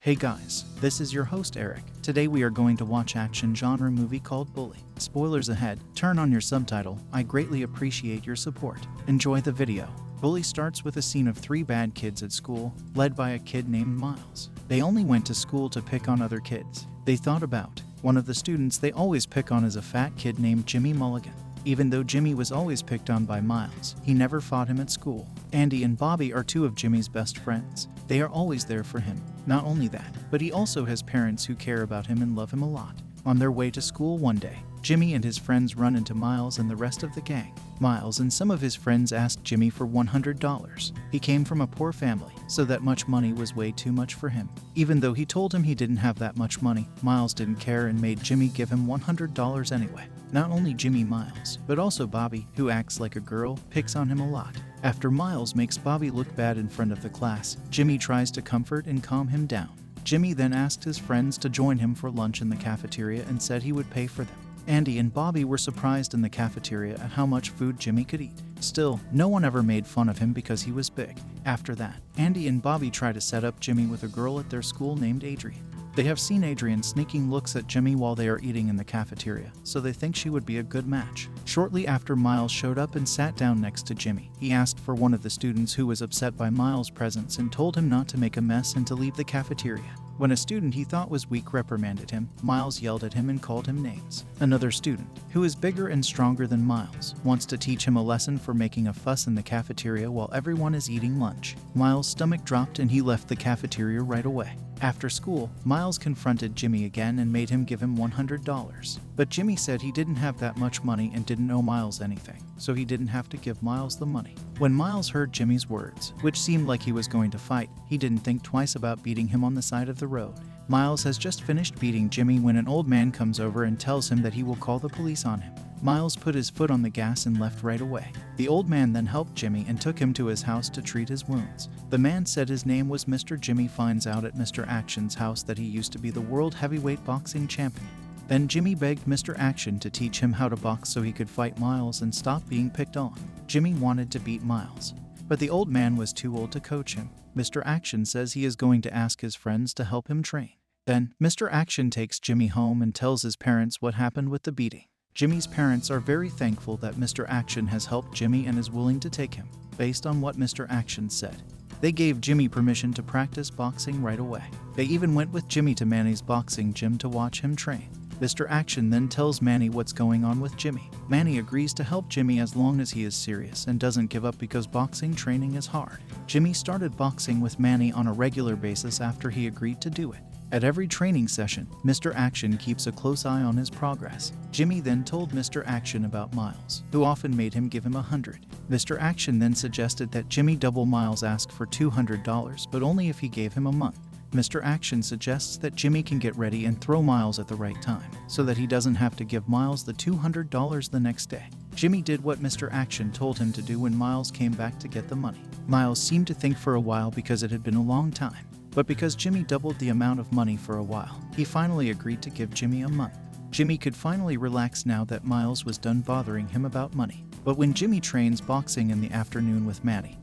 Hey guys, this is your host Eric. Today we are going to watch action genre movie called Bully. Spoilers ahead, turn on your subtitle, I greatly appreciate your support. Enjoy the video. Bully starts with a scene of three bad kids at school, led by a kid named Miles. They only went to school to pick on other kids. They thought about one of the students they always pick on is a fat kid named Jimmy Mulligan. Even though Jimmy was always picked on by Miles, he never fought him at school. Andy and Bobby are two of Jimmy's best friends. They are always there for him. Not only that, but he also has parents who care about him and love him a lot. On their way to school one day, Jimmy and his friends run into Miles and the rest of the gang. Miles and some of his friends asked Jimmy for $100. He came from a poor family, so that much money was way too much for him. Even though he told him he didn't have that much money, Miles didn't care and made Jimmy give him $100 anyway. Not only Jimmy Miles, but also Bobby, who acts like a girl, picks on him a lot. After Miles makes Bobby look bad in front of the class, Jimmy tries to comfort and calm him down. Jimmy then asked his friends to join him for lunch in the cafeteria and said he would pay for them. Andy and Bobby were surprised in the cafeteria at how much food Jimmy could eat. Still, no one ever made fun of him because he was big. After that, Andy and Bobby try to set up Jimmy with a girl at their school named Adrian. They have seen Adrian sneaking looks at Jimmy while they are eating in the cafeteria, so they think she would be a good match. Shortly after Miles showed up and sat down next to Jimmy, he asked for one of the students who was upset by Miles' presence and told him not to make a mess and to leave the cafeteria. When a student he thought was weak reprimanded him, Miles yelled at him and called him names. Another student, who is bigger and stronger than Miles, wants to teach him a lesson for making a fuss in the cafeteria while everyone is eating lunch. Miles' stomach dropped and he left the cafeteria right away. After school, Miles confronted Jimmy again and made him give him $100. But Jimmy said he didn't have that much money and didn't owe Miles anything, so he didn't have to give Miles the money. When Miles heard Jimmy's words, which seemed like he was going to fight, he didn't think twice about beating him on the side of the road. Miles has just finished beating Jimmy when an old man comes over and tells him that he will call the police on him. Miles put his foot on the gas and left right away. The old man then helped Jimmy and took him to his house to treat his wounds. The man said his name was Mr. Jimmy finds out at Mr. Action's house that he used to be the world heavyweight boxing champion. Then Jimmy begged Mr. Action to teach him how to box so he could fight Miles and stop being picked on. Jimmy wanted to beat Miles, but the old man was too old to coach him. Mr. Action says he is going to ask his friends to help him train. Then, Mr. Action takes Jimmy home and tells his parents what happened with the beating. Jimmy's parents are very thankful that Mr. Action has helped Jimmy and is willing to take him. Based on what Mr. Action said, they gave Jimmy permission to practice boxing right away. They even went with Jimmy to Manny's boxing gym to watch him train. Mr. Action then tells Manny what's going on with Jimmy. Manny agrees to help Jimmy as long as he is serious and doesn't give up because boxing training is hard. Jimmy started boxing with Manny on a regular basis after he agreed to do it. At every training session, Mr. Action keeps a close eye on his progress. Jimmy then told Mr. Action about Miles, who often made him give him $100. Mr. Action then suggested that Jimmy double Miles' ask for $200, but only if he gave him a month. Mr. Action suggests that Jimmy can get ready and throw Miles at the right time, so that he doesn't have to give Miles the $200 the next day. Jimmy did what Mr. Action told him to do when Miles came back to get the money. Miles seemed to think for a while because it had been a long time. But because Jimmy doubled the amount of money for a while, he finally agreed to give Jimmy a month. Jimmy could finally relax now that Miles was done bothering him about money. But when Jimmy trains boxing in the afternoon with Manny,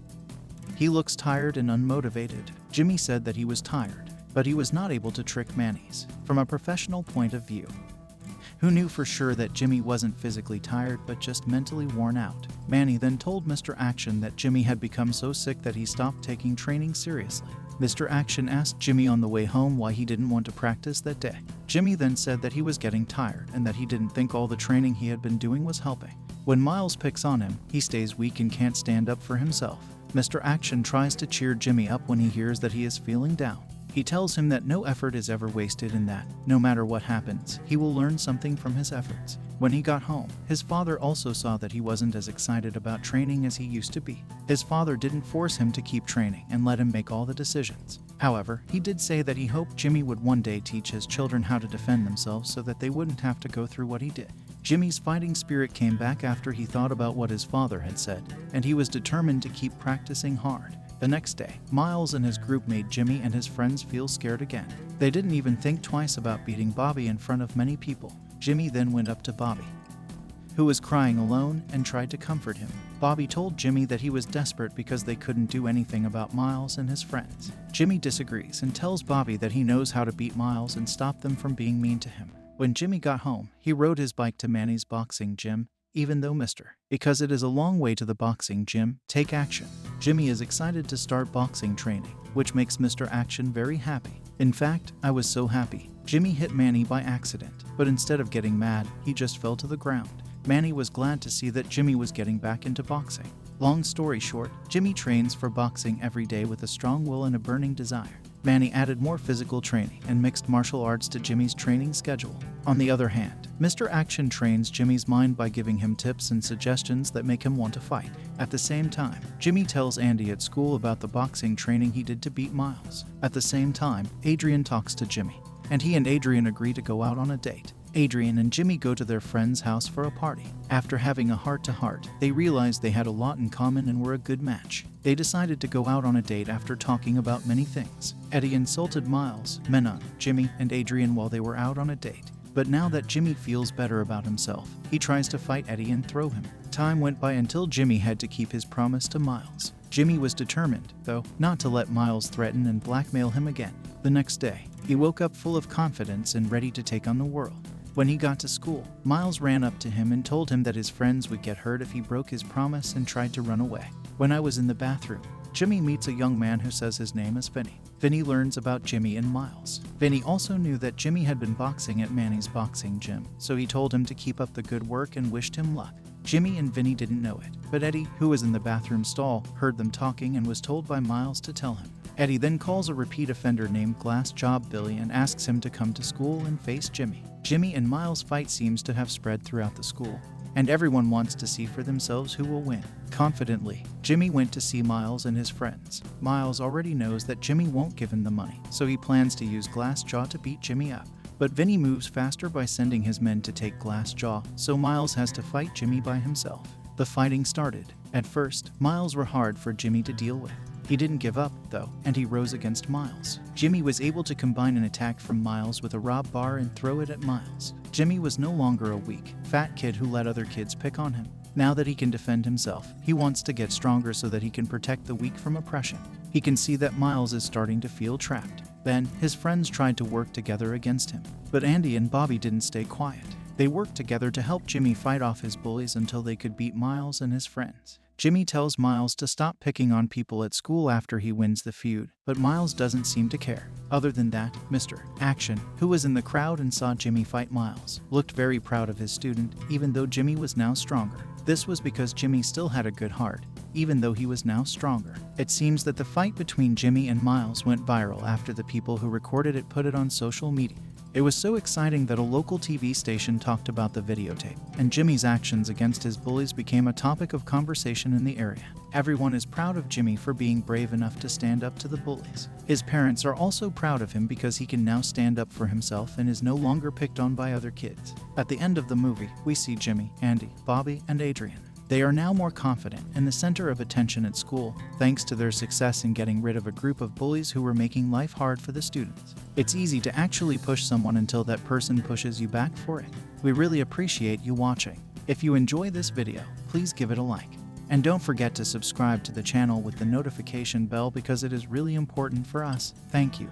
he looks tired and unmotivated. Jimmy said that he was tired, but he was not able to trick Manny's. From a professional point of view, who knew for sure that Jimmy wasn't physically tired but just mentally worn out? Manny then told Mr. Action that Jimmy had become so sick that he stopped taking training seriously. Mr. Action asked Jimmy on the way home why he didn't want to practice that day. Jimmy then said that he was getting tired and that he didn't think all the training he had been doing was helping. When Miles picks on him, he stays weak and can't stand up for himself. Mr. Action tries to cheer Jimmy up when he hears that he is feeling down. He tells him that no effort is ever wasted and that, no matter what happens, he will learn something from his efforts. When he got home, his father also saw that he wasn't as excited about training as he used to be. His father didn't force him to keep training and let him make all the decisions. However, he did say that he hoped Jimmy would one day teach his children how to defend themselves so that they wouldn't have to go through what he did. Jimmy's fighting spirit came back after he thought about what his father had said, and he was determined to keep practicing hard. The next day, Miles and his group made Jimmy and his friends feel scared again. They didn't even think twice about beating Bobby in front of many people. Jimmy then went up to Bobby, who was crying alone, and tried to comfort him. Bobby told Jimmy that he was desperate because they couldn't do anything about Miles and his friends. Jimmy disagrees and tells Bobby that he knows how to beat Miles and stop them from being mean to him. When Jimmy got home, he rode his bike to Manny's boxing gym, even though because it is a long way to the boxing gym, take action. Jimmy is excited to start boxing training, which makes Mr. Action very happy. In fact, I was so happy. Jimmy hit Manny by accident, but instead of getting mad, he just fell to the ground. Manny was glad to see that Jimmy was getting back into boxing. Long story short, Jimmy trains for boxing every day with a strong will and a burning desire. Manny added more physical training and mixed martial arts to Jimmy's training schedule. On the other hand, Mr. Action trains Jimmy's mind by giving him tips and suggestions that make him want to fight. At the same time, Jimmy tells Andy at school about the boxing training he did to beat Miles. At the same time, Adrian talks to Jimmy, and he and Adrian agree to go out on a date. Adrian and Jimmy go to their friend's house for a party. After having a heart-to-heart, they realized they had a lot in common and were a good match. They decided to go out on a date after talking about many things. Eddie insulted Miles, Menon, Jimmy, and Adrian while they were out on a date. But now that Jimmy feels better about himself, he tries to fight Eddie and throw him. Time went by until Jimmy had to keep his promise to Miles. Jimmy was determined, though, not to let Miles threaten and blackmail him again. The next day, he woke up full of confidence and ready to take on the world. When he got to school, Miles ran up to him and told him that his friends would get hurt if he broke his promise and tried to run away. When I was in the bathroom, Jimmy meets a young man who says his name is Vinny. Vinny learns about Jimmy and Miles. Vinny also knew that Jimmy had been boxing at Manny's boxing gym, so he told him to keep up the good work and wished him luck. Jimmy and Vinny didn't know it, but Eddie, who was in the bathroom stall, heard them talking and was told by Miles to tell him. Eddie then calls a repeat offender named Glass Job Billy and asks him to come to school and face Jimmy. Jimmy and Miles' fight seems to have spread throughout the school, and everyone wants to see for themselves who will win. Confidently, Jimmy went to see Miles and his friends. Miles already knows that Jimmy won't give him the money, so he plans to use Glass Jaw to beat Jimmy up. But Vinny moves faster by sending his men to take Glass Jaw, so Miles has to fight Jimmy by himself. The fighting started. At first, Miles were hard for Jimmy to deal with. He didn't give up, though, and he rose against Miles. Jimmy was able to combine an attack from Miles with a rob bar and throw it at Miles. Jimmy was no longer a weak, fat kid who let other kids pick on him. Now that he can defend himself, he wants to get stronger so that he can protect the weak from oppression. He can see that Miles is starting to feel trapped. Then, his friends tried to work together against him. But Andy and Bobby didn't stay quiet. They worked together to help Jimmy fight off his bullies until they could beat Miles and his friends. Jimmy tells Miles to stop picking on people at school after he wins the feud, but Miles doesn't seem to care. Other than that, Mr. Action, who was in the crowd and saw Jimmy fight Miles, looked very proud of his student, even though Jimmy was now stronger. This was because Jimmy still had a good heart, even though he was now stronger. It seems that the fight between Jimmy and Miles went viral after the people who recorded it put it on social media. It was so exciting that a local TV station talked about the videotape, and Jimmy's actions against his bullies became a topic of conversation in the area. Everyone is proud of Jimmy for being brave enough to stand up to the bullies. His parents are also proud of him because he can now stand up for himself and is no longer picked on by other kids. At the end of the movie, we see Jimmy, Andy, Bobby, and Adrian. They are now more confident and the center of attention at school, thanks to their success in getting rid of a group of bullies who were making life hard for the students. It's easy to actually push someone until that person pushes you back for it. We really appreciate you watching. If you enjoy this video, please give it a like. And don't forget to subscribe to the channel with the notification bell because it is really important for us. Thank you.